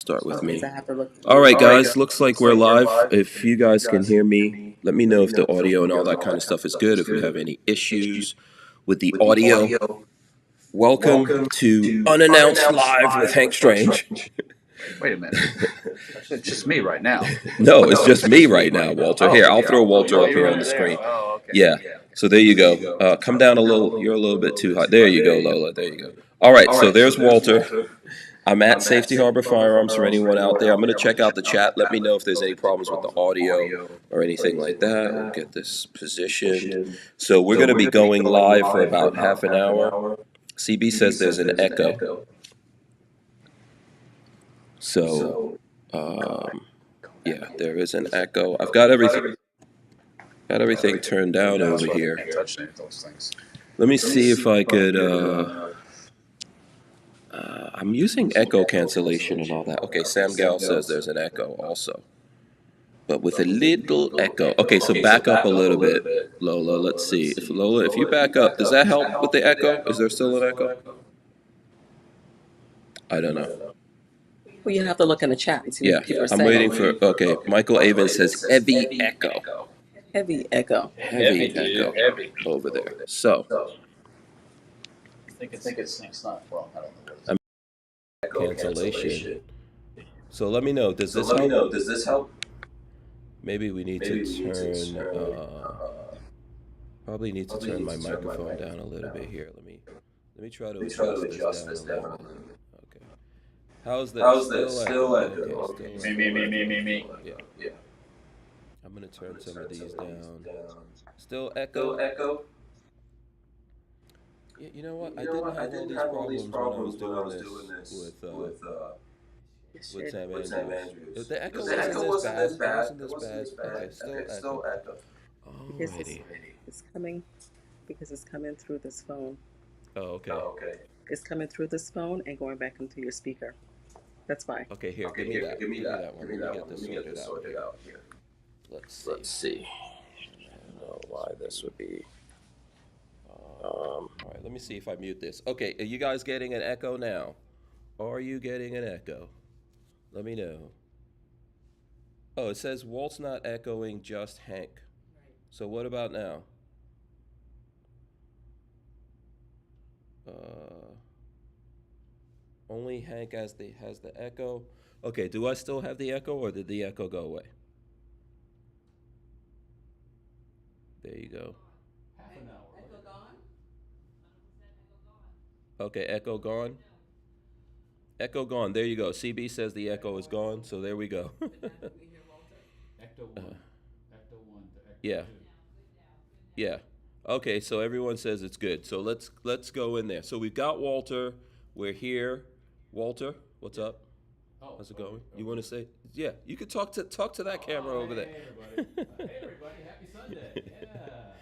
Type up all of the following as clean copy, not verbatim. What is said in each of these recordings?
Start with me. I have to look. All right, guys, looks like we're live. If you guys can hear me, let me know if the audio and all that kind of stuff is good. If we have any issues with the audio, welcome to Unannounced Live with Hank Strange. Wait a minute. It's just me right now. No, it's just me right now, Walter. Here, I'll throw Walter up here on the screen. Oh, okay. Yeah. So there you go. Come down a little. You're a little bit too high. There you go, Lola. There you go. All right, so there's Walter. I'm at Safety Harbor Firearms for anyone out there. I'm going to check out the chat. Let me know if there's any problems with the audio or anything like that. We'll get this positioned. So we're going to be going live for about half an hour. CB says there's an echo. So, yeah, there is an echo. I've got everything turned down over here. Let me see if I could... I'm using echo cancellation and all that. Okay, Sam Gal says there's an echo also. But with a little echo. Okay, so back up a little bit, Lola. Let's see. If you back up, does that help with the echo? Is there still an echo? I don't know. Well, you have to look in the chat and see what people are saying. I'm waiting for... Okay, Michael Avon says heavy echo. Heavy echo. Heavy echo over there. So... I think it's not wrong. I don't know. Cancellation. So let me know. Does this help? Maybe we need to turn. Probably need to turn my microphone down a little bit here. Let me try to adjust this down a little bit. Okay. How's that? Still echo. Okay, Me. Yeah. I'm gonna turn some of these down. Still echo. Yeah, you know what? I didn't have all these problems when I was doing this with Sam Andrews. The echo wasn't as bad. Okay, still echo. Alrighty. It's coming because it's coming through this phone. Oh, okay. It's coming through this phone and going back into your speaker. That's why. Okay, here, give me that one. Let me get this sorted out here. Let's see. I don't know why this would be... all right, let me see if I mute this. Okay, are you guys getting an echo now? Are you getting an echo? Let me know. Oh, it says Walt's not echoing, just Hank. So what about now? Only Hank has the echo. Okay, do I still have the echo, or did the echo go away? There you go. Okay, echo gone. Echo gone. There you go. CB says the echo is gone, so there we go. Ecto 1. Ecto 1 to Ecto 2. Yeah. Okay, so everyone says it's good. So let's go in there. So we've got Walter. We're here. Walter, what's up? How's it going? You want to say? Yeah, you could talk to that camera over there. Hey everybody, happy Sunday. Yeah.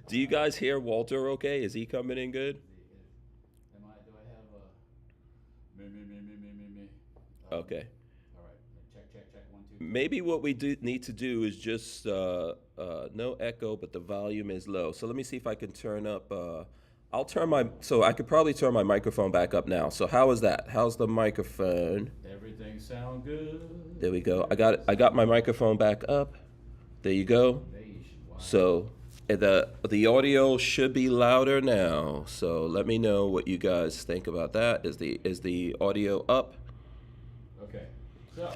Do you guys hear Walter okay? Is he coming in good? Do I have me? Okay. All right. Check. 1, 2. Maybe what we need to do is just no echo, but the volume is low. So let me see if I can turn up. So I could probably turn my microphone back up now. So how is that? How's the microphone? Everything sound good. There we go. I got my microphone back up. There you go. So the audio should be louder now. So let me know what you guys think about that. Is the audio up? Okay. So.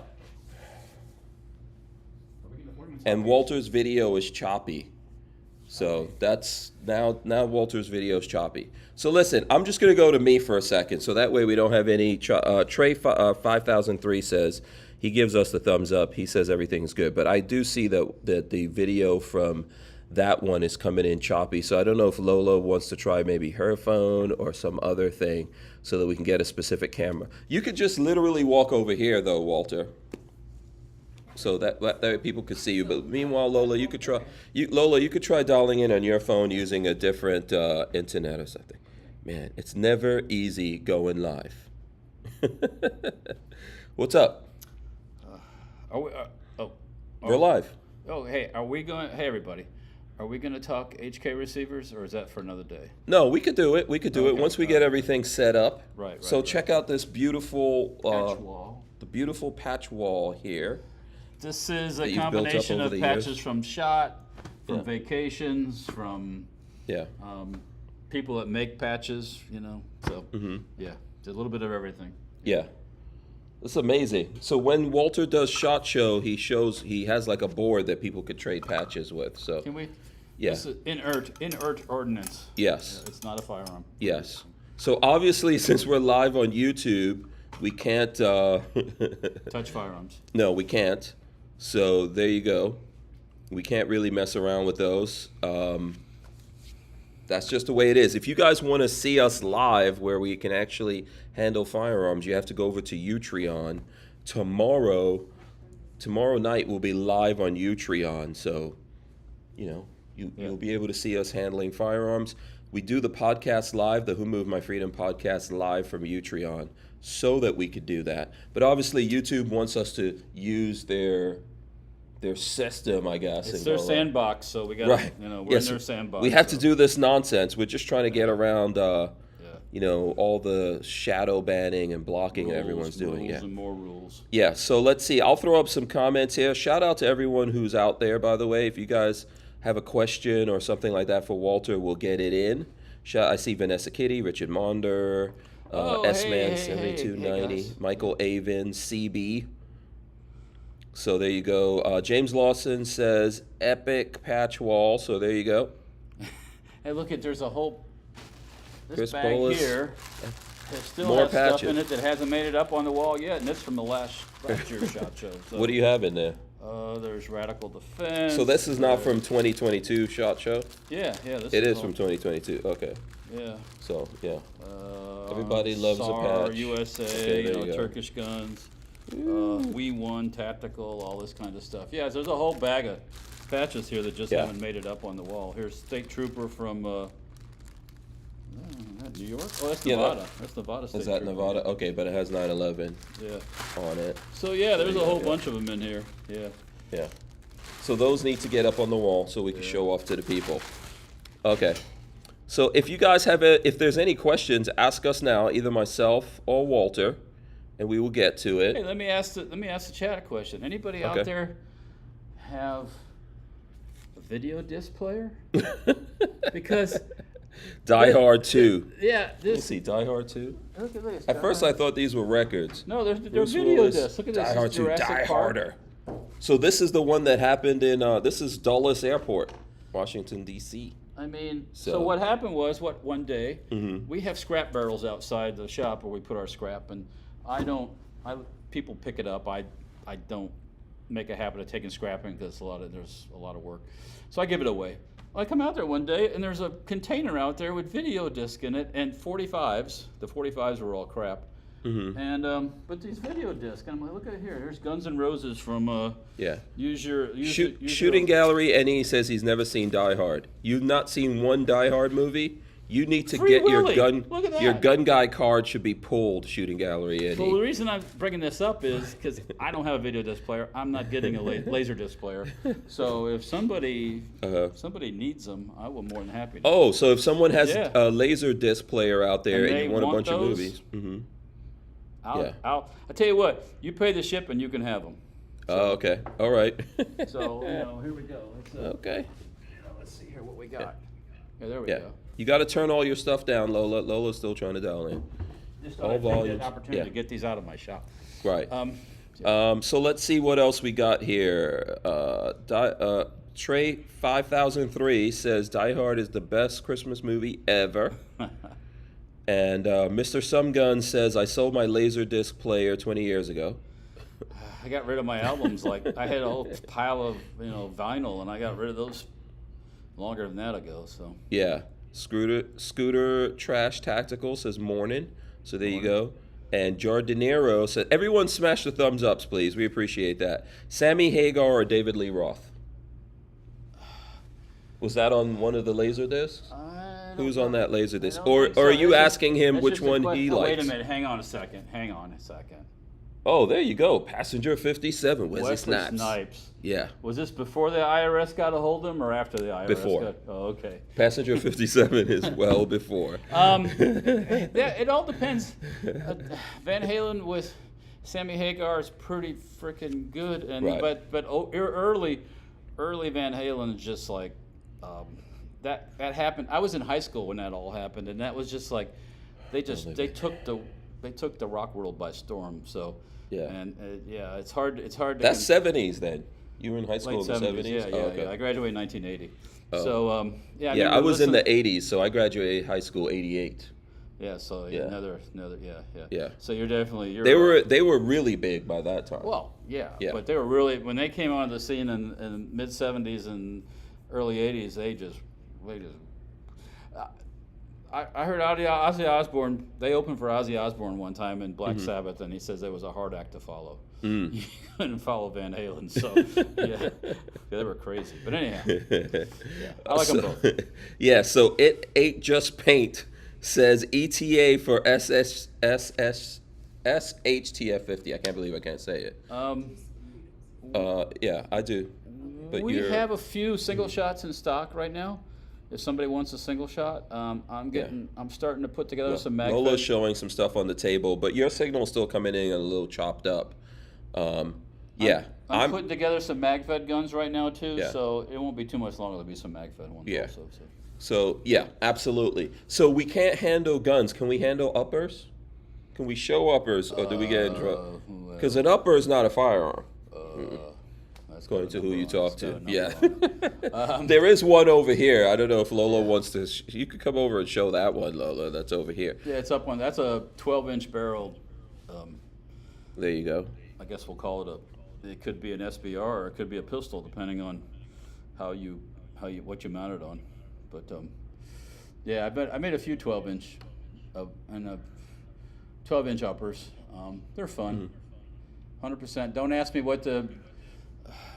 And Walter's video is choppy. So that's now Walter's video is choppy. So listen, I'm just going to go to me for a second, so that way we don't have any. Trey 5003 says he gives us the thumbs up. He says everything's good, but I do see that the video from that one is coming in choppy. So I don't know if Lola wants to try maybe her phone or some other thing so that we can get a specific camera. You could just literally walk over here though, Walter. So that people could see you. But meanwhile, Lola, you could try dialing in on your phone using a different internet or something. Man, it's never easy going live. What's up? We're live. Oh, hey, hey everybody. Are we going to talk HK receivers, or is that for another day? No, we could do it. We could do it once we get everything set up. Right. So check out this beautiful Catch wall. beautiful patch wall here. This is that a you've built up combination over of the patches years. from SHOT, from Yeah. vacations, from Yeah. people that make patches, you know. So, yeah, it's a little bit of everything. Yeah. It's amazing. So when Walter does SHOT Show, he has like a board that people could trade patches with. So Can we? yeah. This is inert ordnance. Yes. It's not a firearm. Yes. So obviously, since we're live on YouTube, we can't. Touch firearms. No, we can't. So there you go. We can't really mess around with those. That's just the way it is. If you guys want to see us live where we can actually handle firearms, you have to go over to Utreon. Tomorrow night we'll be live on Utreon. So, you know, you'll be able to see us handling firearms. We do the podcast live, the Who Moved My Freedom podcast live from Utreon, so that we could do that. But obviously YouTube wants us to use their system, I guess. It's and their go, sandbox, so we got right. you know, we're Yes, in their sandbox. we have so. to do this nonsense. We're just trying to get around, you know, all the shadow banning and blocking that everyone's doing. Rules Yeah. and more rules. Yeah, so let's see. I'll throw up some comments here. Shout out to everyone who's out there, by the way. If you guys have a question or something like that for Walter, we'll get it in. I see Vanessa Kitty, Richard Monder, S-Man 7290, guys. Michael Avon, CB. So there you go. James Lawson says epic patch wall. So there you go. Hey, look at there's a whole this Chris bag Bolus. here. It still More has stuff patches. in it that hasn't made it up on the wall yet, and it's from the last year's SHOT Show. So, What do you have in there? there's Radical Defense. So this is not from 2022 SHOT Show? Yeah, this It is all- from 2022. Okay. Yeah. So, yeah. Everybody loves a SAR, patch. USA, Okay, there you go. Turkish guns, We Won Tactical, all this kind of stuff. Yeah, there's a whole bag of patches here that just Yeah. haven't made it up on the wall. Here's State Trooper from is that New York? Oh, that's Yeah, Nevada. That's Nevada State Is that Trooper. Nevada? Okay, but it has 9/11 Yeah. on it. So yeah, there's a whole Yeah. bunch of them in here. Yeah. Yeah. So those need to get up on the wall so we can show off to the people. Okay. So if you guys if there's any questions, ask us now, either myself or Walter, and we will get to Hey, it. let me ask the chat a question. Anybody Okay. out there have a video disc player? Because Die Hard 2. yeah, Let's this. see, Die Hard 2. Look at this. At first I thought these were records. No, they're Bruce video Willis, discs. Look at this. Die Hard This is 2, Jurassic Die Park. Harder. So this is the one that happened in, this is Dulles Airport, Washington, D.C. I mean, So- so what happened was, one day, Mhm. we have scrap barrels outside the shop where we put our scrap, and people pick it up. I don't make a habit of taking scrapping because there's a lot of work. So I give it away. I come out there one day, and there's a container out there with video disc in it and 45s. The 45s were all crap. Mhm. And but these video discs, and I'm like, look at here. Here's Guns N' Roses from Yeah. Gallery. Shooting Gallery, and he says he's never seen Die Hard. You've not seen one Die Hard movie? You need to Free get Willy. your gun. Look at Your that. gun guy card should be pulled. Shooting Gallery, and Well, the reason I'm bringing this up is because I don't have a video disc player. I'm not getting a laser disc player. So if somebody needs them, I will more than happy to. Oh, so if someone has Yeah. a laser disc player out there And and, they you want a want bunch of those? movies, yeah. I'll tell you what. You pay the ship and you can have them. oh, okay, all right. So here we go. Okay. Let's see here what we got. Yeah, there we Yeah. go. You got to turn all your stuff down, Lola. Lola's still trying to dial in. Just all thought I'd take volumes. that opportunity Yeah. to get these out of my shop. Right. Um, So let's see what else we got here. Trey 5003 says Die Hard is the best Christmas movie ever. And Mr. Sumgun says I sold my Laserdisc player 20 years ago. I got rid of my albums. Like I had a whole pile of vinyl, and I got rid of those longer than that ago. So Yeah. Scooter Trash Tactical says morning. So there you go. And Jardinero said, everyone smash the thumbs ups, please. We appreciate that. Sammy Hagar or David Lee Roth? Was that on one of the laser discs? Who's on that laser disc? Or are you asking him which one he likes? Wait a minute. Hang on a second. Oh, there you go. Passenger 57. Wesley Wesley Snipes. Snipes. Yeah. Was this before the IRS got a hold of him or after the IRS Before. got? Oh, okay. Passenger 57 is well before. Yeah, it all depends. Van Halen with Sammy Hagar is pretty freaking good, and Right. but early Van Halen is just like that happened. I was in high school when that all happened, and that was just like they took the rock world by storm. So Yeah. and yeah, it's hard to. That's 70s then. You were in high school late in the 70s. 70s? Yeah, Oh, okay. yeah. I graduated in 1980. Oh. So yeah, Yeah, I remember was in the listening- 80s, so I graduated high school 88. Yeah, so Yeah. another Yeah. yeah. So you're definitely They were really big by that time. well, yeah, Yeah. but they were really when they came onto the scene in mid '70s and early '80s. They just. I heard Ozzy Osbourne. They opened for Ozzy Osbourne one time in Black Sabbath, and he says it was a hard act to follow. You couldn't follow Van Halen, so yeah, they were crazy. But anyhow, I like them both. Yeah, so It Ain't Just Paint says ETA for SHTF50. I can't believe I can't say it. Yeah, I do. But We you're- have a few single shots in stock right now. If somebody wants a single shot, I'm starting to put together some mag. Lola's showing some stuff on the table, but your signal's still coming in a little chopped up. Yeah, I'm putting together some MagFed guns right now too, Yeah. so it won't be too much longer. There'll be some MagFed ones Yeah. also. So. So yeah, absolutely. So we can't handle guns. Can we handle uppers? Can we show uppers, or do we get in trouble? Because an upper is not a firearm. That's According to who you talk to. Yeah. Yeah. There is one over here. I don't know if Lola wants to. You could come over and show that one, Lola. That's over here. Yeah, it's up one. That's a 12-inch barrel. There you go. I guess we'll call it It could be an SBR or it could be a pistol, depending on what you mount it on. But yeah, I made a few 12-inch and 12-inch uppers. They're fun. 100%. Don't ask me what the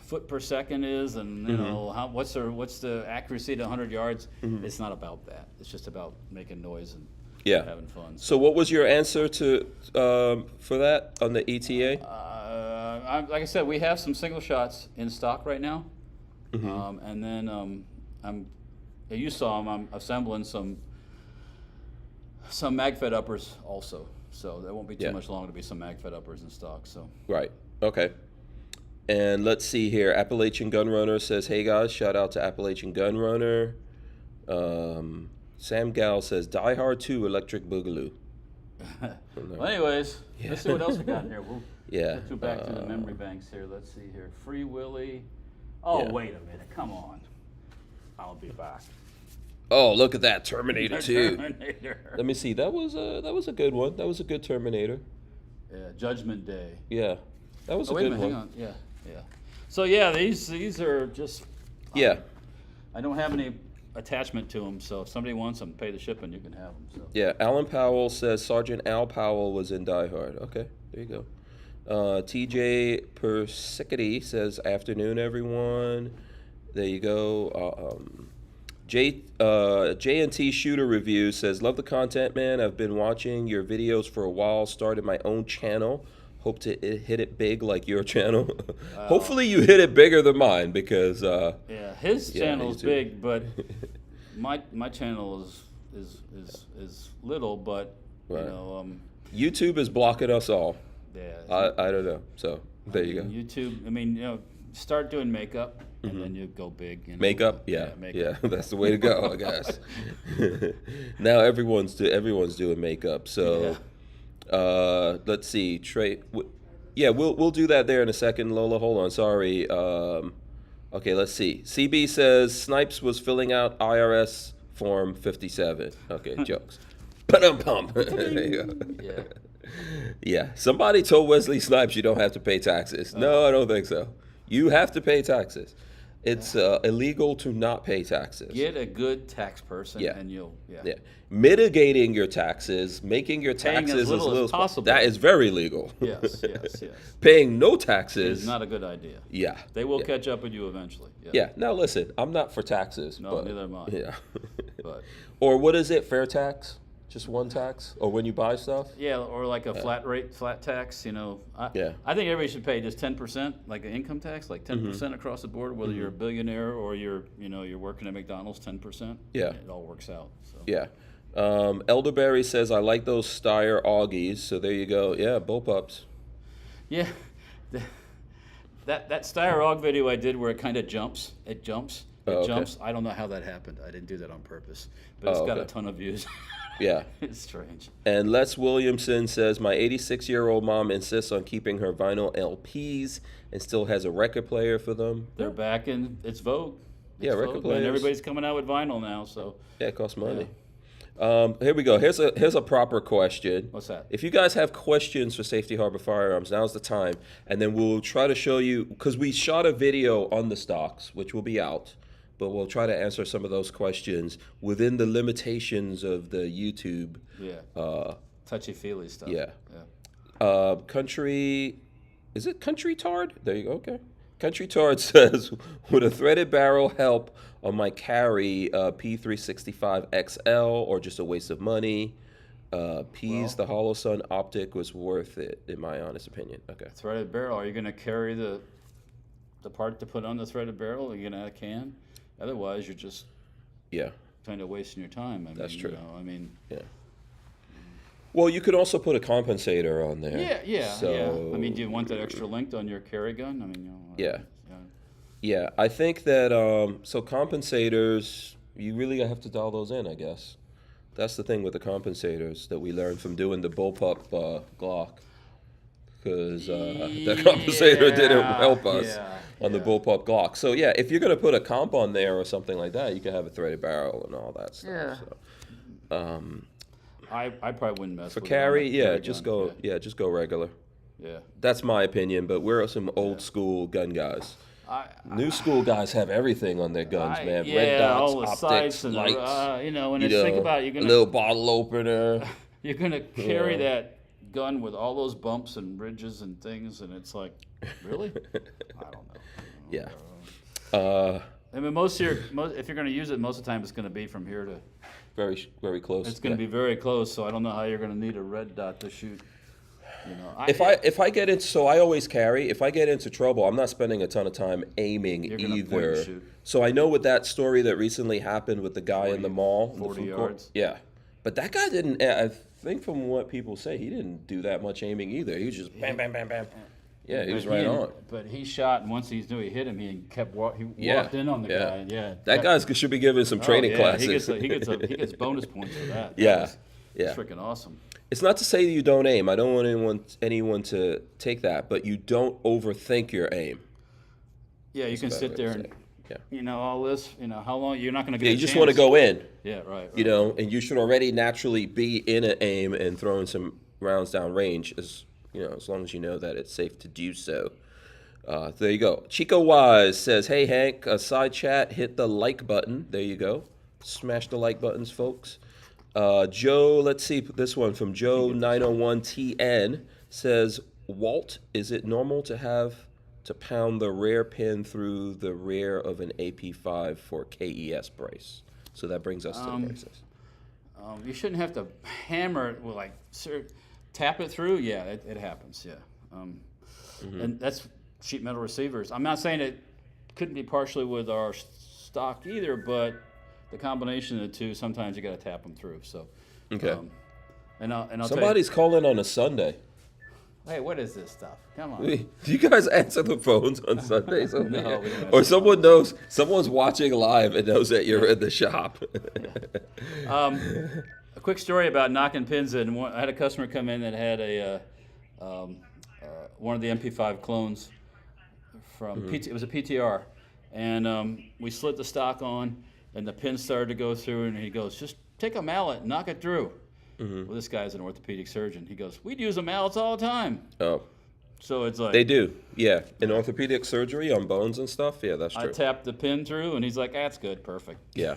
foot per second is, and you know what's the accuracy to 100 yards. It's not about that. It's just about making noise and having fun. So what was your answer to for that on the ETA? Like I said, we have some single shots in stock right now, and then you saw them. I'm assembling some MagFed uppers also. So there won't be too much longer to be some MagFed uppers in stock. So Right. Okay. And let's see here. Appalachian Gunrunner says, "Hey guys, shout out to Appalachian Gunrunner." Sam Gal says, "Die Hard 2 Electric Boogaloo." well, anyways, let's see what else we got in here. We'll Yeah. get back to the memory banks here. Let's see here. Free Willy. Oh, wait a minute. Come on. I'll be back. Oh, look at that Terminator 2. Terminator. Let me see. That was a good one. That was a good Terminator. Yeah, Judgment Day. Yeah. That was a Wait good a minute, one. hang on. Yeah. So yeah, these are just. Yeah. I don't have any attachment to them, so if somebody wants them, pay the shipping, you can have them. So. Yeah. Alan Powell says Sergeant Al Powell was in Die Hard. Okay, there you go. TJ Persicity says, "Afternoon, everyone." There you go. J&T Shooter Review says, "Love the content, man. I've been watching your videos for a while. Started my own channel. Hope to hit it big like your channel. Hopefully you hit it bigger than mine because yeah, his channel's YouTube. big, but my channel is little, but Right. you know, YouTube is blocking us all. yeah. I don't know. So there you go. YouTube. I mean, you know, start doing makeup, and then you go big. You know, Makeup, yeah, makeup. that's the way to go, I guess. Now everyone's doing makeup. So let's see, Trey. Yeah, we'll do that there in a second. Lola, hold on. Sorry. Okay, let's see. CB says Snipes was filling out IRS form 57. Okay, jokes. Pump. There you go. Yeah. Yeah. Somebody told Wesley Snipes you don't have to pay taxes. No, I don't think so. You have to pay taxes. It's illegal to not pay taxes. Get a good tax person, Yeah. and you'll Yeah. Mitigating your taxes, making your Paying as taxes little as possible. possible. That is very legal. Yes. Paying no taxes. It's not a good idea. Yeah. They will catch up with you eventually. Yeah. Now listen, I'm not for taxes. No, but, neither am I. Yeah. But Or what is it? Fair tax? Just one tax? Or when you buy stuff? yeah, or like a flat tax. You know, I think everybody should pay just 10%, like an income tax, like 10% across the board, whether you're a billionaire or you're working at McDonald's, 10%. Yeah. It all works out. So. Yeah. Elderberry says, I like those Steyr Augies. So there you go. Yeah, Bullpups. Yeah. That Styro video I did where it kind of jumps. It jumps. It Oh, okay. jumps. I don't know how that happened. I didn't do that on purpose. But it's Oh, got a okay. ton of views. Yeah. It's strange. And Les Williamson says, my 86-year-old mom insists on keeping her vinyl LPs and still has a record player for them. They're back in. It's Vogue. It's Yeah, record Vogue, players. man. Everybody's coming out with vinyl now. So Yeah, it costs money. Here we go. Here's a proper question. what's that? If you guys have questions for Safety Harbor Firearms, now's the time. And then we'll try to show you, because we shot a video on the stocks, which will be out, but we'll try to answer some of those questions within the limitations of the YouTube. Yeah. Touchy-feely stuff. Yeah. Yeah. Country, is it Country Tard? There you go, okay. Country Tard says, would a threaded barrel help on my carry P365 XL or just a waste of money? The Hollow Sun optic was worth it, in my honest opinion. Okay. Threaded barrel. Are you going to carry the part to put on the threaded barrel? Are you going to add a can? Otherwise, you're just Yeah, kind of wasting your time. That's true. You know, I mean, yeah. Well, you could also put a compensator on there. yeah. So, I mean, do you want that extra length on your carry gun? I mean, you know. Yeah. Yeah, I think that, so compensators, you really have to dial those in, I guess. That's the thing with the compensators that we learned from doing the Bullpup Glock. Because the compensator didn't help us on the Bullpup Glock. So, yeah, if you're going to put a comp on there or something like that, you can have a threaded barrel and all that stuff. Yeah. So, I probably wouldn't mess for with carry, it on a just gun. go, just go regular. Yeah. That's my opinion, but we're some old school gun guys. New school guys have everything on their guns, man. Red dots, all the optics, sights and lights. you know, and think about it, a little bottle opener. you're gonna carry that gun with all those bumps and ridges and things, and it's like, really? I don't know. Yeah. I mean, if you're gonna use it, most of the time it's gonna be from here to. Very, very close. It's gonna be very close, so I don't know how you're gonna need a red dot to shoot. You know, If I get into, so I always carry. If I get into trouble, I'm not spending a ton of time aiming You're gonna point and either. shoot. So I know with that story that recently happened with the guy in the mall, in the 40 food court. yards. Yeah, but that guy didn't. I think from what people say, he didn't do that much aiming either. He was just bam, bam, bam, bam. Yeah, he was right on. But he shot, and once he knew he hit him, he kept walked in on the guy. Yeah, That guy should be given some training classes. He gets bonus points for that. Yeah. That's freaking awesome. It's not to say you don't aim. I don't want anyone to take that, but you don't overthink your aim. Yeah, you can sit there and, you know, all this, you know, how long, you're not going to get Yeah, a you just chance. want to go in. Yeah, right. You know, and you should already naturally be in an aim and throwing some rounds down range, as you know, as long as you know that it's safe to do so. There you go. Chico Wise says, "Hey Hank, a side chat, hit the like button." There you go. Smash the like buttons, folks. Joe, let's see this one from Joe 901TN says, "Walt, is it normal to pound the rear pin through the rear of an AP5 for KES brace?" So that brings us to the braces. You shouldn't have to hammer it with tap it through. Yeah, it happens. Yeah, and that's sheet metal receivers. I'm not saying it couldn't be partially with our stock either, but the combination of the two, sometimes you got to tap them through. So, Okay. And I'll Somebody's calling on a Sunday. tell you, hey, what is this stuff? Come on. Do you guys answer the phones on Sundays? No, we don't answer Or someone's watching live and knows that you're in the shop. A quick story about knocking pins in. I had a customer come in that had one of the Mp5 clones from it was a PTR, and we slit the stock on, and the pin started to go through, and he goes, "Just take a mallet and knock it through." Well, this guy's an orthopedic surgeon. He goes, "We'd use the mallets all the time." Oh, So it's like they do. Yeah, in orthopedic surgery on bones and stuff. Yeah, that's I true. tapped the pin through, and he's like, "That's good, perfect." Yeah.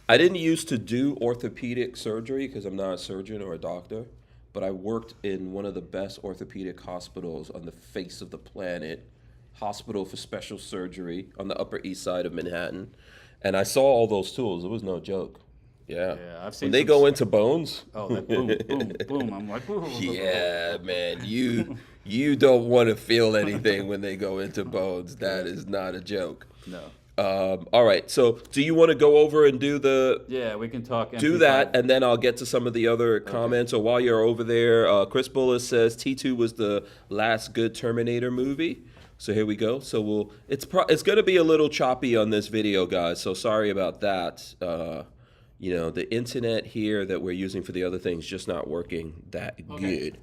I didn't used to do orthopedic surgery because I'm not a surgeon or a doctor, but I worked in one of the best orthopedic hospitals on the face of the planet, Hospital for Special Surgery on the Upper East Side of Manhattan, and I saw all those tools. It was no joke. Yeah. Yeah, I've seen when they some go into bones. Oh, that boom, boom, boom! I'm like, Yeah, man, you don't want to feel anything when they go into bones. That is not a joke. No. All right. So, do you want to go over and do the Yeah, we can talk. do MP5. that, and then I'll get to some of the other comments. Or while you're over there, Chris Bullis says T2 was the last good Terminator movie. So here we go. So it's going to be a little choppy on this video, guys. So sorry about that. You know, the internet here that we're using for the other things just not working that good.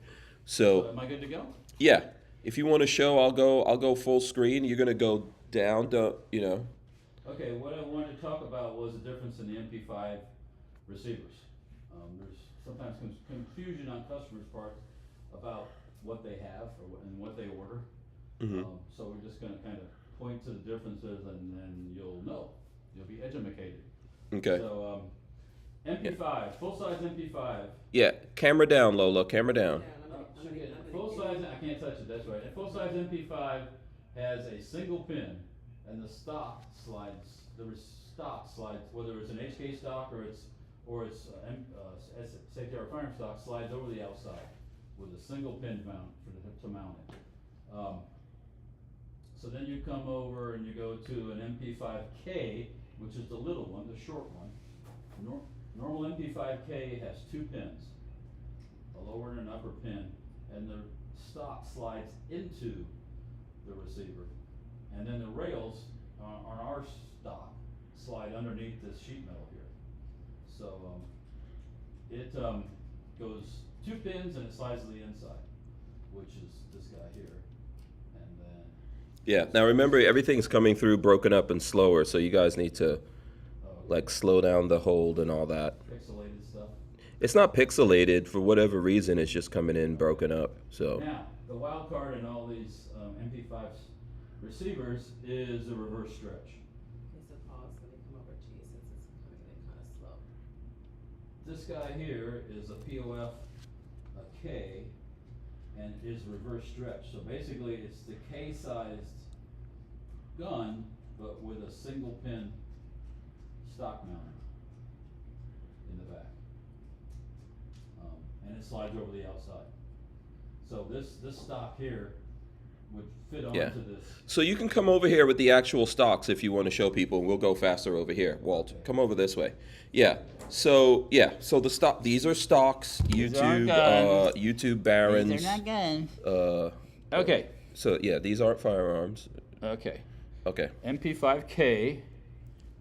So Am I good to go? yeah, if you want to show, I'll go full screen. You're going to go down, you know. Okay, what I wanted to talk about was the difference in the Mp5 receivers. There's sometimes confusion on customers' part about what they have and what they order. So we're just going to kind of point to the differences, and then you'll know. You'll be educated. Okay. So Mp5, full-size Mp5. Yeah, camera down, Lola. Camera down. Full-size, I can't touch it, that's right. A full-size Mp5 has a single pin, and the stock slides, whether it's an HK stock or it's safety or firearm stock, slides over the outside with a single pin mount to mount it. So then you come over and you go to an Mp5K, which is the little one, the short one. Normal Mp5K has 2 pins, a lower and an upper pin, and the stock slides into the receiver. And then the rails on our stock slide underneath this sheet metal here. So it goes 2 pins and it slides to the inside, which is this guy here. And then Yeah. Now remember, everything's coming through broken up and slower, so you guys need to like slow down the hold and all that. pixelated stuff. It's not pixelated for whatever reason. It's just coming in broken up. So Now, the wild card in all these Mp5 receivers is a reverse stretch. It's a pause when you come over to you since it's coming in kind of slow. This guy here is a POF, a K, and it is reverse stretch. So basically it's the K-sized gun, but with a single pin stock mounting in the back. And it slides over the outside. So this stock here would fit onto this. So you can come over here with the actual stocks if you want to show people, and we'll go faster over here. Walt, come over this way. Yeah. So the stock. These are stocks. YouTube Barons. They're not guns. Okay. So yeah, these aren't firearms. Okay. Okay. Mp5K.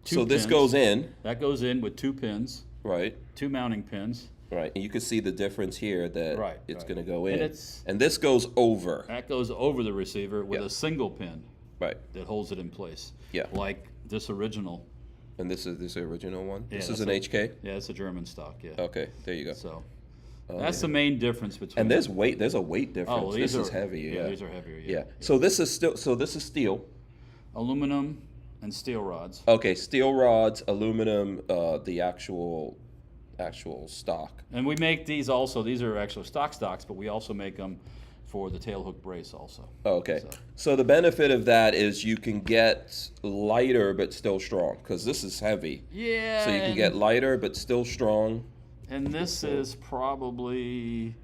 So this goes in. That goes in with 2 pins. Right. 2 mounting pins. Right, and you can see the difference here that it's going to go in. And and this goes over. That goes over the receiver with Yeah. a single pin. Right. That holds it in place. Yeah. Like this original. And this is this original one? Yeah, This is an HK? Yeah, it's a German stock, yeah. Okay, there you go. So that's the main difference between. And there's a weight difference. Oh, this is heavy, yeah. These are heavier, Yeah. So this is steel. Aluminum and steel rods. Okay, steel rods, aluminum, the actual stock. And we make these also. These are actual stocks, but we also make them for the tail hook brace also. Okay. So the benefit of that is you can get lighter but still strong, because this is heavy. Yeah. So you can get lighter but still strong. And this is probably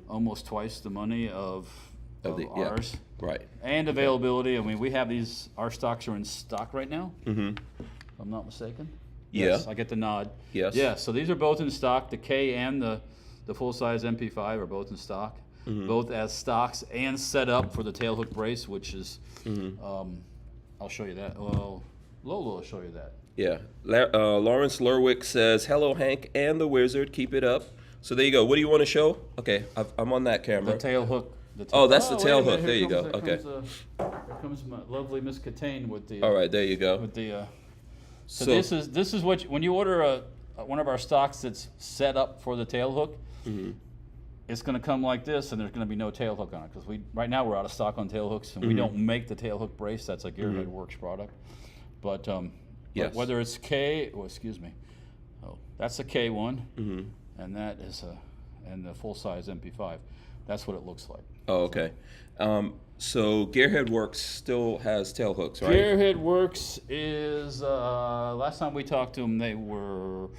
almost twice the money of ours. Yeah, right. And availability. I mean, we have these. Our stocks are in stock right now. If I'm not mistaken. Yeah. Yes, I get the nod. Yes. Yeah. So these are both in stock. The K and the full-size Mp5 are both in stock. Both as stocks and set up for the tail hook brace, which is. I'll show you that. Well, Lola will show you that. Yeah. Lawrence Lerwick says, "Hello, Hank and the Wizard. Keep it up." So there you go. What do you want to show? Okay, I'm on that camera. The tail hook. Oh, that's the tail wait a hook. minute. There you go. Here Okay. Here comes my lovely Miss Catane with the. All right, there you go. With the. So this is what when you order one of our stocks that's set up for the tail hook. It's going to come like this, and there's going to be no tail hook on it because right now we're out of stock on tail hooks, and we don't make the tail hook brace. That's a Gearhead Works product. But yes. whether it's K, excuse me, that's a K one, and that is and the full size Mp5. That's what it looks like. Oh, okay. So Gearhead Works still has tail hooks, right? Gearhead Works is last time we talked to them, they were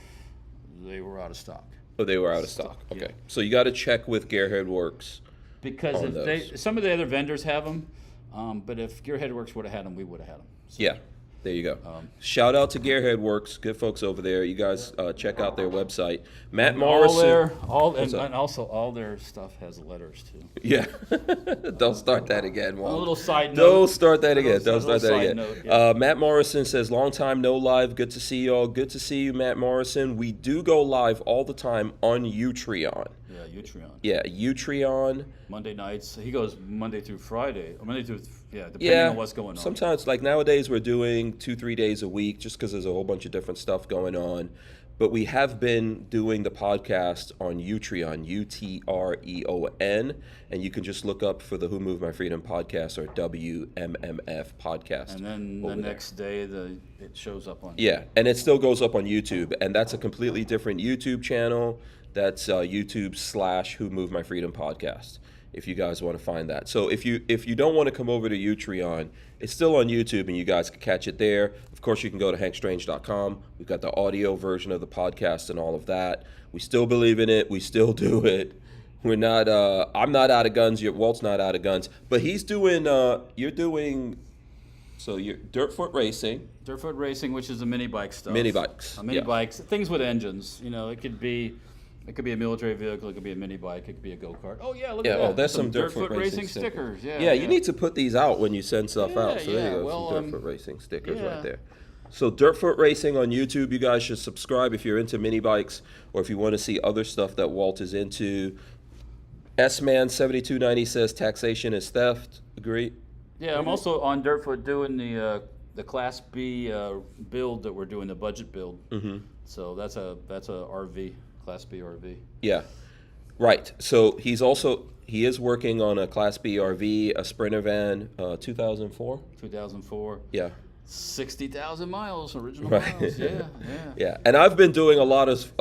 out of stock. Oh, they were out of stock. Okay. Yeah. So you got to check with Gearhead Works. Because if some of the other vendors have them, but if Gearhead Works would have had them, we would have had them. So. Yeah. There you go. Shout out to Gearhead Works, good folks over there. You guys check out their website. Matt Morrison. And also all their stuff has letters too. Yeah. Don't start that again, Walt. A little side note. Don't start that again. Don't little start that side again. note, yeah. Matt Morrison says, long time no live. Good to see you all. Good to see you, Matt Morrison. We do go live all the time on Utreon. Yeah, Utreon. Yeah, Utreon. Monday nights. He goes Monday through Friday. Or Monday through, depending on what's going on. Sometimes, like nowadays, we're doing 2-3 days a week just because there's a whole bunch of different stuff going on. But we have been doing the podcast on Utreon, Utreon, and you can just look up for the Who Moved My Freedom podcast or WMMF podcast. And then the next day, it shows up on. Yeah, and it still goes up on YouTube, and that's a completely different YouTube channel. That's YouTube/Who Moved My Freedom podcast, if you guys want to find that. So if you don't want to come over to Utreon, it's still on YouTube, and you guys can catch it there. Of course, you can go to hankstrange.com. We've got the audio version of the podcast and all of that. We still believe in it. We still do it. We're not. I'm not out of guns. Walt's not out of guns. But he's doing. You're doing. So you're Dirtfoot Racing. Dirtfoot Racing, which is the mini bike stuff. Mini bikes. Mini bikes, things with engines. You know, it could be a military vehicle. It could be a mini bike. It could be a go-kart. Oh yeah, look at that. Oh, there's some Dirtfoot Racing stickers. Yeah, you need to put these out when you send stuff out. So there you go, well, some Dirtfoot Racing stickers right there. So Dirtfoot Racing on YouTube, you guys should subscribe if you're into mini bikes or if you want to see other stuff that Walt is into. S-Man7290 says taxation is theft. Agree? Yeah, I'm also on Dirtfoot doing the Class B build that we're doing, the budget build. Mm-hmm. So that's a RV, Class B RV. Yeah, right. So he is working on a Class B RV, a Sprinter van, 2004. 2004. Yeah. 60,000 miles, original Right. miles. Yeah. And I've been doing a lot of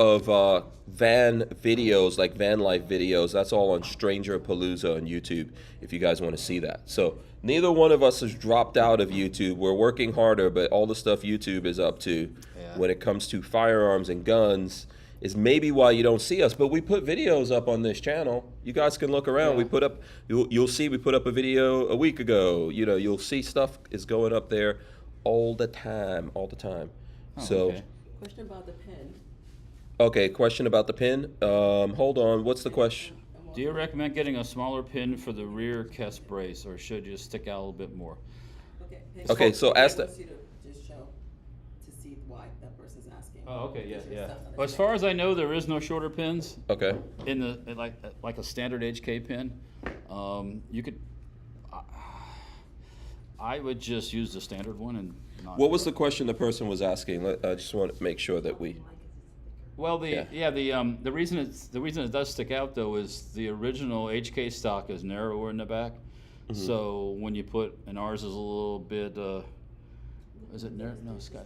van videos, like van life videos. That's all on Stranger Palooza on YouTube, if you guys want to see that. So neither one of us has dropped out of YouTube. We're working harder, but all the stuff YouTube is up to when it comes to firearms and guns is maybe why you don't see us. But we put videos up on this channel. You guys can look around. We put up, you'll see we put up a video a week ago. You know, you'll see stuff is going up there all the time. Oh, So, okay. Question about the pen. okay, question about the pin. Hold on, what's the question? Do you recommend getting a smaller pin for the rear chest brace, or should you stick out a little bit more? Okay, so ask that. wants you to just show to see why that person's asking. Oh, okay, Get your yeah. stuff Well, as far as I know, there is no shorter pins Okay. in like a standard HK pin. You could. I would just use the standard one and not. What was the question the person was asking? I just want to make sure that we. Well, the reason it does stick out though is the original HK stock is narrower in the back. Mm-hmm. So when you put, and ours is a little bit, is it narrow? No, Scott.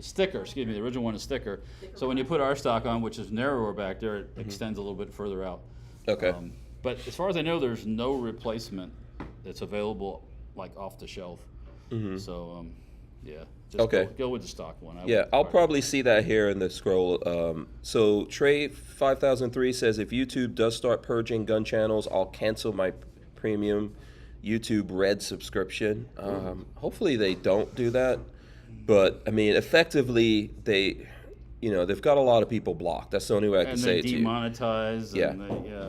Sticker, excuse me. The original one is sticker. So when you put our stock on, which is narrower back there, it extends a little bit further out. Okay. But as far as I know, there's no replacement that's available like off the shelf. Mm-hmm. So yeah. Just go with the stock one. I'll probably see that here in the scroll. So Trey 5003 says, if YouTube does start purging gun channels, I'll cancel my premium YouTube Red subscription. Hopefully they don't do that. But I mean, effectively, they've got a lot of people blocked. That's the only way I can say it to you. And they demonetize. Yeah.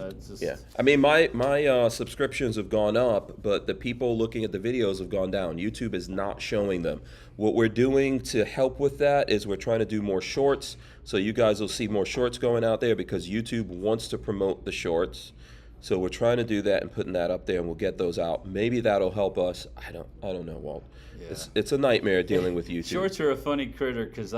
It's just. Yeah. I mean, my subscriptions have gone up, but the people looking at the videos have gone down. YouTube is not showing them. What we're doing to help with that is we're trying to do more shorts. So you guys will see more shorts going out there because YouTube wants to promote the shorts. So we're trying to do that and putting that up there, and we'll get those out. Maybe that'll help us. I don't know, Walt. Yeah. It's a nightmare dealing with YouTube. Shorts are a funny critter because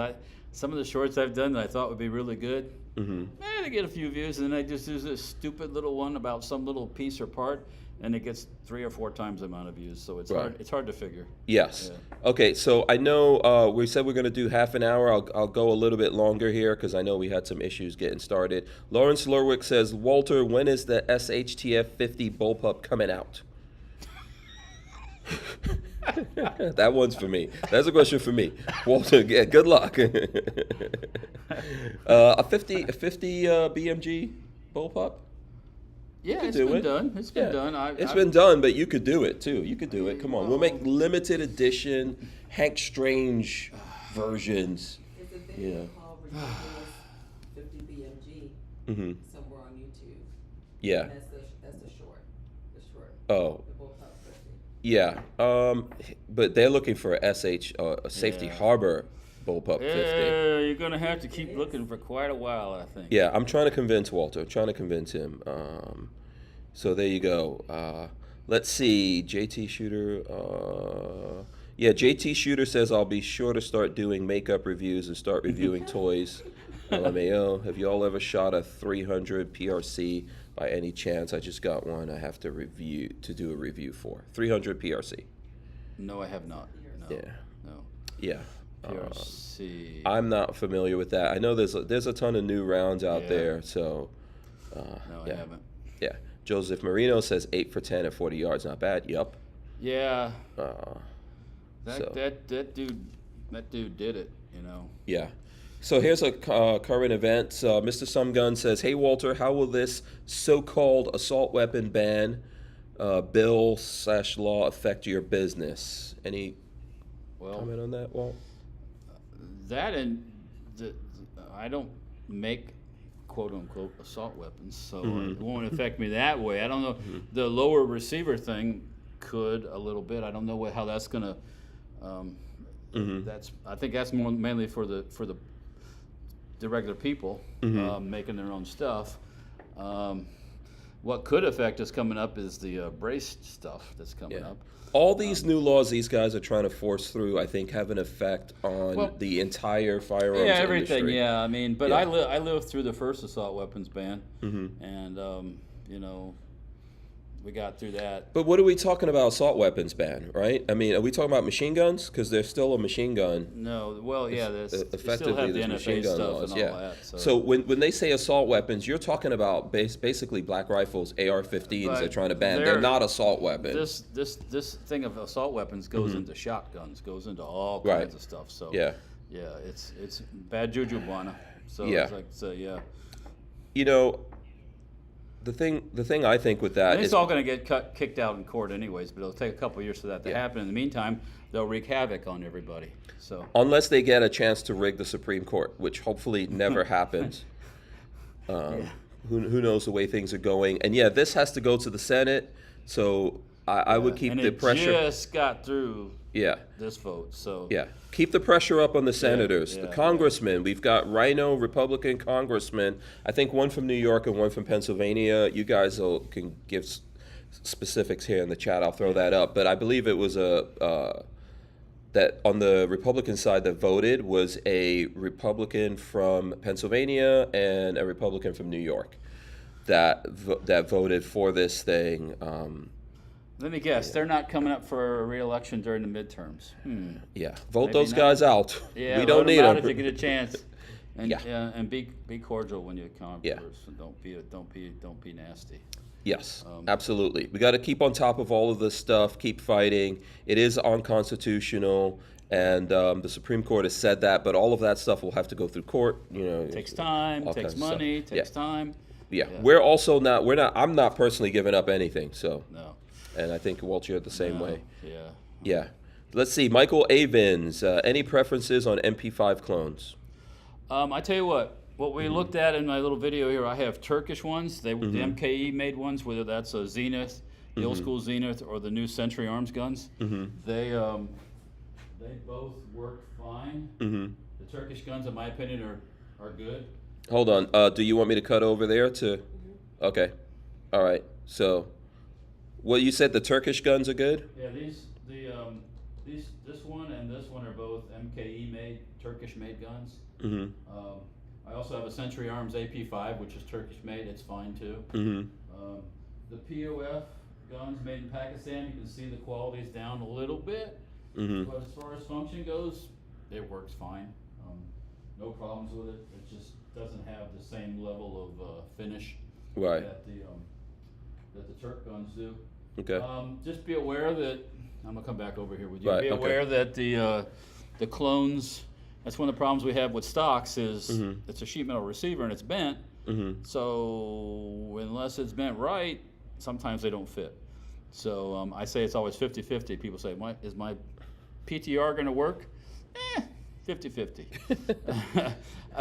some of the shorts I've done that I thought would be really good, they get a few views, and then I just do this stupid little one about some little piece or part, and it gets 3 or 4 times the amount of views. So it's hard. It's hard to figure. Yes. Yeah. Okay. So I know we said we're going to do half an hour. I'll go a little bit longer here because I know we had some issues getting started. Lawrence Lurwick says, Walter, when is the SHTF 50 Bullpup coming out? That one's for me. That's a question for me. Walter, good luck. a 50 BMG Bullpup? Yeah, could it's do been it. done. It's been Yeah. done. It's been done, but you could do it too. You could do it. Come on, we'll make limited edition Hank Strange versions. It's a Yeah. video called Ridiculous 50 BMG Mm-hmm. somewhere on YouTube. Yeah. That's the short. The short. Oh. The Bullpup 50. Yeah. But they're looking for a a Safety Yeah. Harbor Bullpup 50. Yeah, you're gonna have to keep looking for quite a while, I think. Yeah, I'm trying to convince Walter. I'm trying to convince him. So there you go. Let's see. JT Shooter. Yeah, JT Shooter says I'll be sure to start doing makeup reviews and start reviewing toys. LMAO. Have you all ever shot a 300 PRC by any chance? I just got one. I have to do a review for 300 PRC. No, I have not. No. Yeah. No. Yeah. PRC. I'm not familiar with that. I know there's a ton of new rounds out Yeah. there. So. No, I yeah. haven't. Yeah. Joseph Marino says 8 for 10 at 40 yards. Not bad. Yup. Yeah. So. That dude did it. You know. Yeah. So here's a current event. Mr. Sumgun says, "Hey Walter, how will this so-called assault weapon ban bill/law affect your business?" Any comment on that, Walt? That and I don't make quote unquote assault weapons, so it won't affect me that way. I don't know. The lower receiver thing could a little bit. I don't know how that's gonna. I think that's more mainly for the regular people making their own stuff. What could affect us coming up is the brace stuff that's coming up. All these new laws these guys are trying to force through, I think, have an effect on the entire firearms industry. Yeah, everything. Yeah, I mean, but Yeah. I lived through the first assault weapons ban, and you know, we got through that. But what are we talking about assault weapons ban, right? I mean, are we talking about machine guns? Because there's still a machine gun. No, well, yeah, there's Effectively, still have the there's machine NFA gun stuff laws, and all yeah. that. So when they say assault weapons, you're talking about basically black rifles, AR-15s. But They're trying to ban. They're not assault weapons. This thing of assault weapons goes into shotguns, goes into all Right. kinds of stuff. So Yeah. it's bad juju, Buana. So Yeah. it's like, so yeah. You know, the thing I think with that And is it's all going to get kicked out in court anyways, but it'll take a couple of years for that to happen. In the meantime, they'll wreak havoc on everybody. So unless they get a chance to rig the Supreme Court, which hopefully never happens. Who knows the way things are going? And yeah, this has to go to the Senate, so I would keep and the it pressure. just got through Yeah. this vote, so Yeah, keep the pressure up on the senators, the yeah. congressmen. We've got Rhino Republican congressmen. I think one from New York and one from Pennsylvania. You guys can give specifics here in the chat. I'll throw that up. But I believe it was that on the Republican side that voted was a Republican from Pennsylvania and a Republican from New York that voted for this thing. let me guess, they're not coming up for a re-election during the midterms. Yeah, vote Maybe those not. guys out. Yeah, we don't vote need them out them. if you get a chance. And Yeah. and be cordial when you converse. Yeah. And don't be nasty. Yes, absolutely. We got to keep on top of all of this stuff, keep fighting. It is unconstitutional, and the Supreme Court has said that, but all of that stuff will have to go through court. You know, It takes time, all takes kinds of stuff. money, takes time. Yeah, Yeah. we're also not. I'm not personally giving up anything. So, No. and I think Walt, you're the same way. Yeah. Yeah. Let's see, Michael Avins. Any preferences on MP5 clones? I tell you what we looked at in my little video here, I have Turkish ones. The MKE made ones, whether that's a Zenith, the old school Zenith, or the new Century Arms guns. They both work fine. The Turkish guns, in my opinion, are good. Hold on. Do you want me to cut over there to? Okay. All right. So, well, you said the Turkish guns are good? Yeah, this one and this one are both MKE made, Turkish made guns. I also have a Century Arms AP5, which is Turkish made. It's fine too. The POF guns made in Pakistan, you can see the quality's down a little bit, but as far as function goes, it works fine. No problems with it. It just doesn't have the same level of finish Right. that the Turk guns do. Okay. Just be aware that I'm gonna come back over here with you. Right, Be okay. aware that the clones. That's one of the problems we have with stocks is it's a sheet metal receiver and it's bent, So unless it's bent right, sometimes they don't fit. So I say it's always 50-50. People say, is my PTR going to work? 50-50.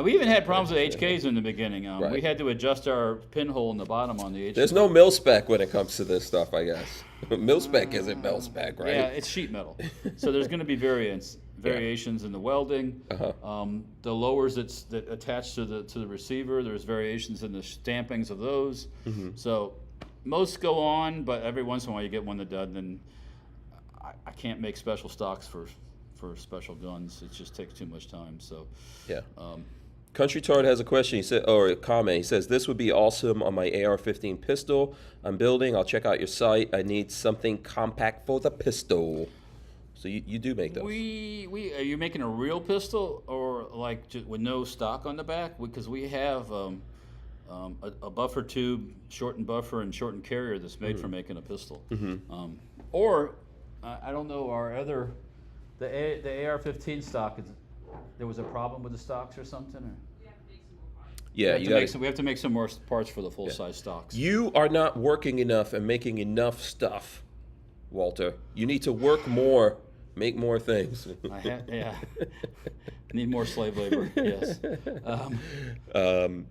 We even had problems with HKs in the beginning. Right. We had to adjust our pinhole in the bottom on the HK. There's no mil spec when it comes to this stuff, I guess. Mil spec isn't mil spec, right? Yeah, it's sheet metal. So there's going to be variations in the welding. The lowers that attach to the receiver, there's variations in the stampings of those. So most go on, but every once in a while you get one that doesn't. And I can't make special stocks for special guns. It just takes too much time. So yeah. Country Tard has a question. He said, or a comment. He says, "This would be awesome on my AR-15 pistol I'm building. I'll check out your site. I need something compact for the pistol." So you do make those? Are you making a real pistol or like just with no stock on the back? Because we have a buffer tube, shortened buffer, and shortened carrier that's made for making a pistol. Or I don't know, the AR-15 stock, there was a problem with the stocks or something? Or? Yeah, we have to make some more parts for the full-size stocks. You are not working enough and making enough stuff, Walter. You need to work more, make more things. I need more slave labor, yes.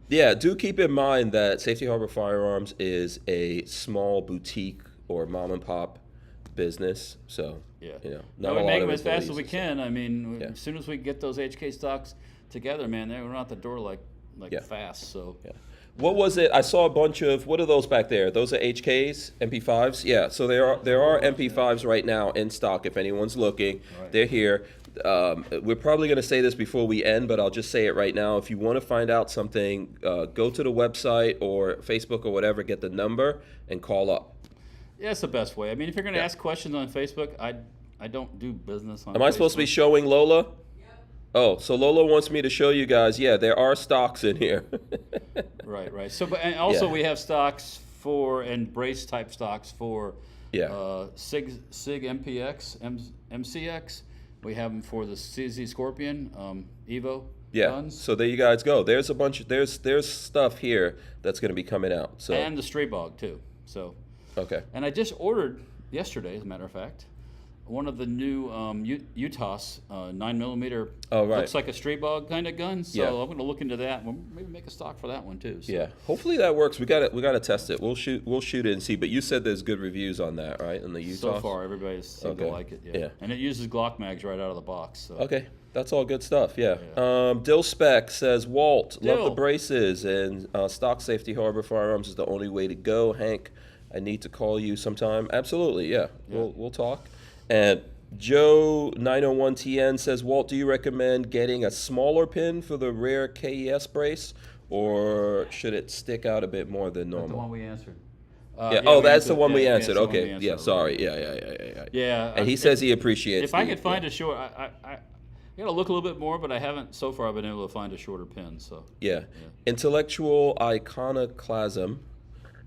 Yeah, do keep in mind that Safety Harbor Firearms is a small boutique or mom and pop business. So, not we a make lot them of as fast as we employees. can. I mean, as soon as we get those HK stocks together, man, they're out the door like fast. So. Yeah. What was it? I saw a bunch of, what are those back there? Those are HKs, Mp5s? Yeah, so there are Mp5s right now in stock if anyone's looking. Right. They're here. We're probably going to say this before we end, but I'll just say it right now. If you want to find out something, go to the website or Facebook or whatever, get the number, and call up. Yeah, it's the best way. I mean, if you're going to ask questions on Facebook, I don't do business on Facebook. Am I supposed to be showing Lola? Oh, so Lola wants me to show you guys. Yeah, there are stocks in here. Right. So, and also we have stocks and brace type stocks for SIG MPX, MCX. We have them for the CZ Scorpion, Evo guns. So there you guys go. There's a bunch. There's stuff here that's going to be coming out. So and the Stray Bog too. So. Okay. And I just ordered yesterday, as a matter of fact, one of the new Utah's 9mm. Oh, right. Looks like a Stray Bog kind of gun. So I'm going to look into that. We'll maybe make a stock for that one too. So. Yeah. Hopefully that works. We got to test it. We'll shoot it and see. But you said there's good reviews on that, right? In the Utah. So far, everybody seems to like it. Yeah. And it uses Glock mags right out of the box. So. Okay. That's all good stuff. Yeah. Dill Spec says, Walt, love the braces, and stock Safety Harbor Firearms is the only way to go. Hank, I need to call you sometime. Absolutely. Yeah. We'll talk. And Joe 901TN says, Walt, do you recommend getting a smaller pin for the rear KES brace, or should it stick out a bit more than normal? That's the one we answered. That's the one we answered. Yeah, Okay. Yeah. Sorry. Yeah. Yeah. And he says he appreciates. If I could find a short, I got to look a little bit more, but I haven't so far been able to find a shorter pin. So. Yeah. Intellectual Iconoclasm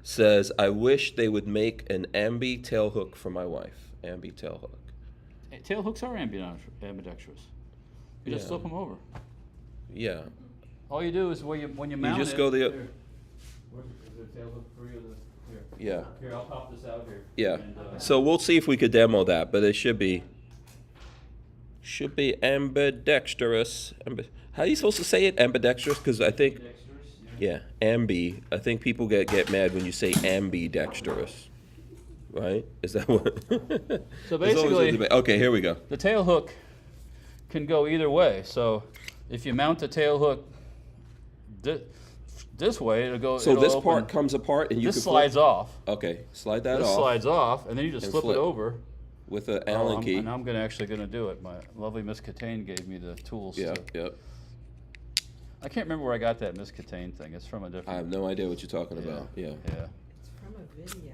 says, I wish they would make an ambi tail hook for my wife. Ambi tail hook. Tail hooks are ambidextrous. You just flip them over. Yeah. All you do is when you mount it. You just go the. Is there a tail hook for you? Here. Yeah. Here, I'll pop this out here. Yeah. And, So we'll see if we could demo that, but it should be ambidextrous. How are you supposed to say it? Ambidextrous? Because I think. Yeah, ambi. I think people get mad when you say ambidextrous. Right? Is that what? So basically, okay, here we go. The tail hook can go either way. So if you mount the tail hook this way, it'll go. So it'll this open. part comes apart and you this can slides flip. off. Okay, slide that this off. This slides off, and then you just flip it over. With an Allen key. And I'm actually going to do it. My lovely Miss Catane gave me the tools. Yeah. I can't remember where I got that Miss Catane thing. It's from a different. I have no idea what you're talking about. Yeah. Video.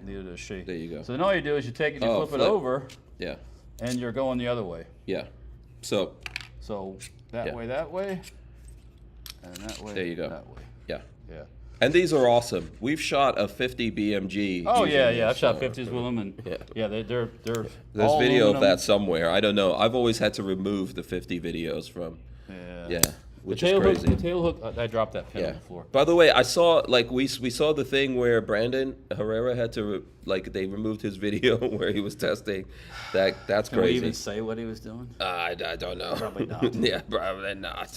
Neither does she. There you go. So then all you do is you take it, you flip it over. Yeah. And you're going the other way. Yeah. So that way, and that way. There you go. That way. Yeah. Yeah. And these are awesome. We've shot a 50 BMG. Oh yeah. I've shot 50s with them, and they're. There's all video aluminum. of that somewhere. I don't know. I've always had to remove the 50 videos from. Yeah. which the is tail crazy. Hook, the tail hook. I dropped that pin on Yeah. the floor. By the way, I saw we saw the thing where Brandon Herrera had to they removed his video where he was testing. That's Can we crazy. even say what he was doing? I don't know. Probably not. Yeah, probably not.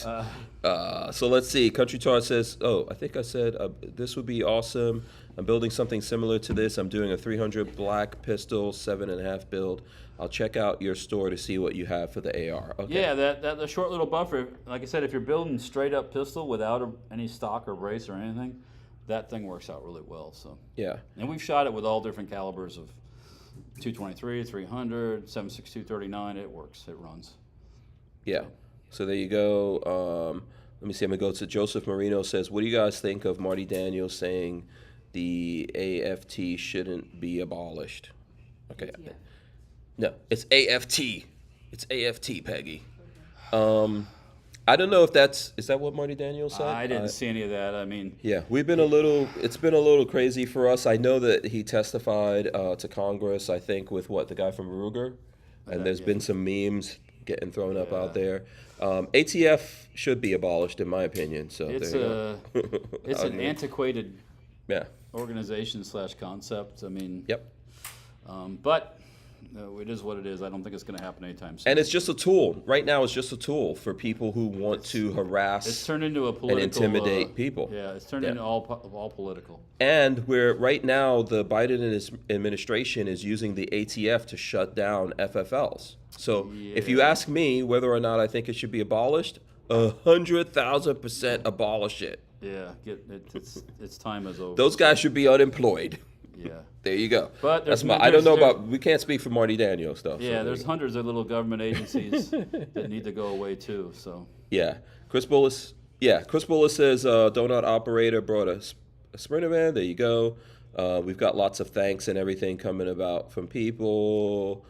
So let's see. Country Tar says, "Oh, I think I said this would be awesome. I'm building something similar to this. I'm doing a 300 black pistol 7.5 build. I'll check out your store to see what you have for the AR." Okay. Yeah, that the short little buffer. Like I said, if you're building straight up pistol without any stock or brace or anything, that thing works out really well. So Yeah. and we've shot it with all different calibers of 223, 300, 7.62, 39. It works. It runs. Yeah. So there you go. Let me see. I'm gonna go to Joseph Marino says, "What do you guys think of Marty Daniels saying the AFT shouldn't be abolished?" Okay. Yeah. No, it's AFT. It's AFT, Peggy. I don't know if is that what Marty Daniels said? I didn't see any of that. I mean, Yeah, it's been a little crazy for us. I know that he testified to Congress, I think, with the guy from Ruger, and there's been some memes getting thrown up out there. ATF should be abolished, in my opinion. So it's there you go. it's an antiquated Yeah. organization / concept. I mean, Yep. But it is what it is. I don't think it's going to happen anytime soon. And it's just a tool. Right now, it's just a tool for people who want to harass. It's turned into a political and intimidate people. Yeah, it's turned into all political. And right now, the Biden and his administration is using the ATF to shut down FFLs. So if you ask me whether or not I think it should be abolished, 100,000% abolish it. Yeah, its time is over. Those guys should be unemployed. Yeah. There you go. But That's I don't know about. We can't speak for Marty Daniels stuff. Yeah, there's hundreds of little government agencies that need to go away too. So. Yeah, Chris Bullis. Yeah, Chris Bullis says donut operator brought a Sprinter van. There you go. We've got lots of thanks and everything coming about from people.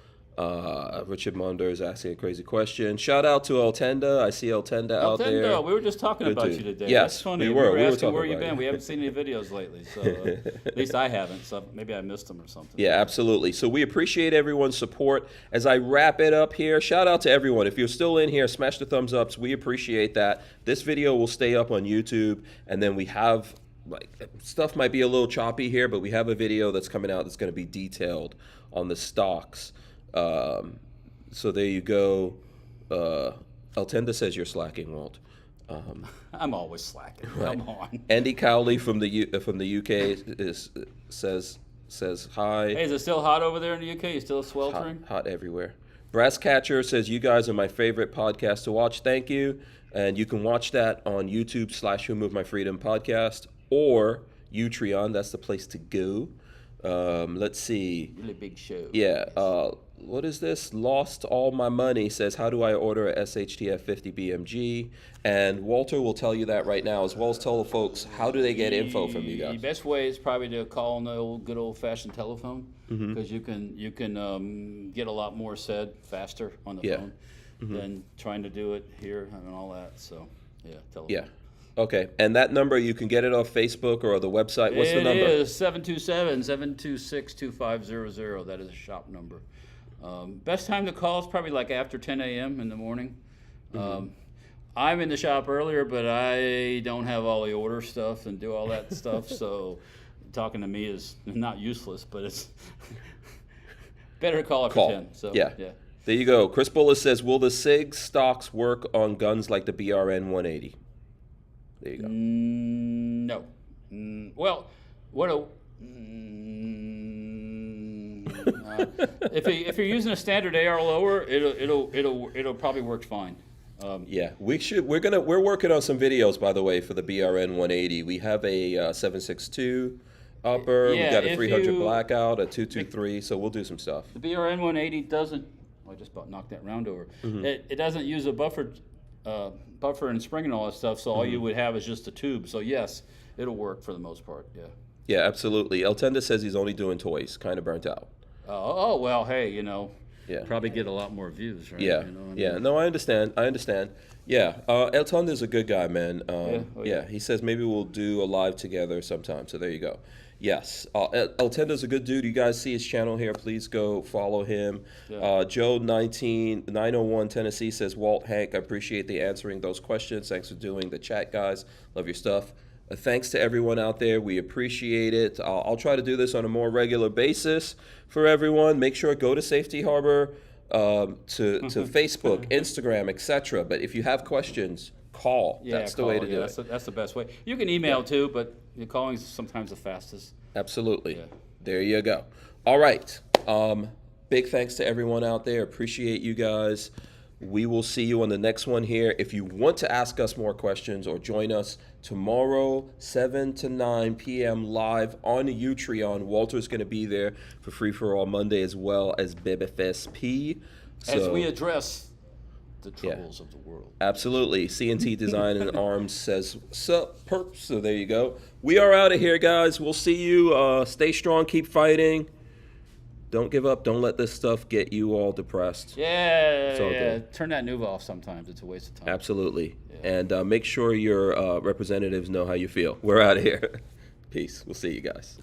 Richard Munder is asking a crazy question. Shout out to Eltenda. I see Eltenda out there. We were just talking about dude. you today. Yes, That's funny. we were. We were asking talking where you've about been. you. We haven't seen any videos lately, so at least I haven't. So maybe I missed them or something. Yeah, absolutely. So we appreciate everyone's support. As I wrap it up here, shout out to everyone. If you're still in here, smash the thumbs ups. We appreciate that. This video will stay up on YouTube, and then we have stuff might be a little choppy here, but we have a video that's coming out that's going to be detailed on the stocks. So there you go. Altenda says you're slacking, Walt. I'm always slacking. Right. Come on. Andy Cowley from the UK says hi. Hey, is it still hot over there in the UK? You still sweltering? Hot everywhere. Brass Catcher says you guys are my favorite podcast to watch. Thank you. And you can watch that on YouTube / Who Moved My Freedom podcast or Utreon. That's the place to go. Let's see. Really big show. Yeah. What is this? Lost All My Money says, how do I order a SHTF 50 BMG? And Walter will tell you that right now, as well as tell the folks, how do they get info from you The guys? best way is probably to call on the good old-fashioned telephone, because you can get a lot more said faster on the phone than trying to do it here and all that. So, yeah, telephone. Yeah. Okay. And that number, you can get it off Facebook or the website. What's the number? It is 727-726-2500. That is a shop number. Best time to call is probably like after 10 a.m. in the morning. I'm in the shop earlier, but I don't have all the order stuff and do all that stuff, so talking to me is not useless, but it's better to call after 10. So, yeah. There you go. Chris Bullis says, will the SIG stocks work on guns like the BRN 180? There you go. No. Well, what a... if you're using a standard AR lower, it'll probably work fine. Yeah, we're working on some videos, by the way, for the BRN 180. We have a 7.62 upper. Yeah, we got a 300 you- blackout, a 223. So we'll do some stuff. The BRN 180 doesn't. I just about knocked that round over. It doesn't use a buffer and spring and all that stuff. So all you would have is just a tube. So yes, it'll work for the most part. Yeah. Yeah, absolutely. Eltenda says he's only doing toys. Kind of burnt out. Oh well, hey, Yeah. probably get a lot more views, right? Yeah, yeah. No, I understand. Yeah, Elton is a good guy, man. Oh, yeah. He says maybe we'll do a live together sometime. So there you go. Yes. Eltendo's a good dude. You guys see his channel here. Please go follow him. Yeah. Joe 901 Tennessee says, Walt, Hank, I appreciate the answering those questions. Thanks for doing the chat, guys. Love your stuff. Thanks to everyone out there. We appreciate it. I'll try to do this on a more regular basis for everyone. Make sure go to Safety Harbor, to Facebook, Instagram, etc. But if you have questions, call. Yeah, That's the way to do it. That's the best way. You can email too, but calling is sometimes the fastest. Absolutely. Yeah. There you go. All right. Big thanks to everyone out there. Appreciate you guys. We will see you on the next one here. If you want to ask us more questions or join us tomorrow, 7 to 9 p.m. live on Utreon. Walter's going to be there for Free For All Monday as well as BibFSP. As we address the troubles of the world. Absolutely. CNT Design and Arms says, sup, perp. So there you go. We are out of here, guys. We'll see you. Stay strong. Keep fighting. Don't give up. Don't let this stuff get you all depressed. Yeah, all yeah. good. Turn that Nuva off sometimes. It's a waste of time. Absolutely. Yeah. And make sure your representatives know how you feel. We're out of here. Peace. We'll see you guys.